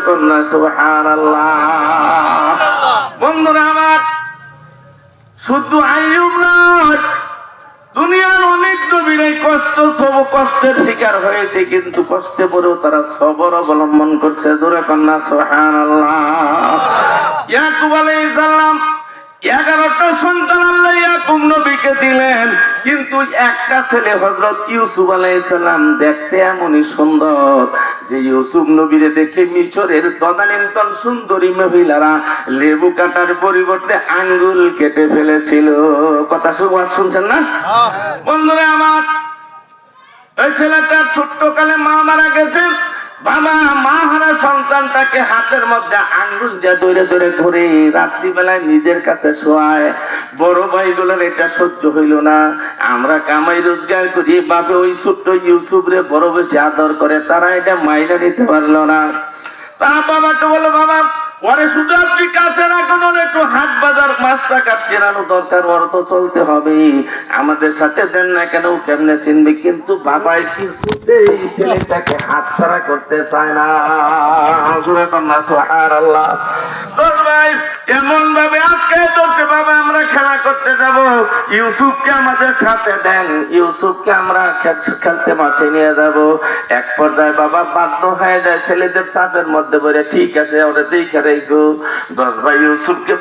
কন্যা সুবহানাল্লাহ। বন্ধুরা আমার, শুধু আইয়ুব নয়, দুনিয়ার অনেক নবীরাই কষ্টের শিকার হয়েছে, কিন্তু কষ্টে পড়েও তারা সবর অবলম্বন করছে। জোরে কন্যা সুবহানাল্লাহ। ইয়াকুব আলাইহিস সালাম 11টা সন্তান আল্লাহ ইয়াকুব নবীকে দিলেন, কিন্তু একটা ছেলে হযরত ইউসুফ আলাইহিস সালাম দেখতে এমনই সুন্দর যে ইউসুফ নবীরে দেখে মিশরের তদানীন্তন সুন্দরী মহিলারা লেবু কাটার পরিবর্তে আঙ্গুল কেটে ফেলেছিল। কথা শুনছেন না বন্ধুরা আমার? ওই ছেলেটার ছোট্টকালে মা মারা গেছে। বাবা মা হারা সন্তানটাকে হাতের মধ্যে আঙ্গুল দিয়ে ধরে ধরে ধরে রাত্রিবেলায় নিজের কাছে শোয়ায়। বড় ভাইগুলোর এটা সহ্য হইল না। আমরা কামাই রোজগার করি, বাবা ওই ছোট্ট ইউসুফ রে বড় বেশি আদর করে, তারা এটা মাইনা নিতে পারলো না। তারা বাবাকে বলে, বাবা ওরে শুধু আপনি কাছে রাখুন, ওর একটু হাট বাজার মাছ টাকা কেনানো দরকার, ওর তো চলতে হবে, আমাদের সাথে দেন না কেন, কেমনে চিনবে? কিন্তু বাবা কিছুতেই ছেলেটাকে হাত ছাড়া করতে চায় না। সুবহানাল্লাহ। দোস্ত ভাই এমন ভাবে আজকে চলছে, বাবা আমরা খেলা করতে যাব, ইউসুফকে আমাদের সাথে দেন, ইউসুফকে আমরা খেলতে মাঠে নিয়ে যাব। এক পর্যায়ে বাবা বাধ্য হয়ে যায় ছেলেদের চাপের মধ্যে বলে, ঠিক আছে ওরা দেখে রেখো। 10 ভাই ইউসুফকে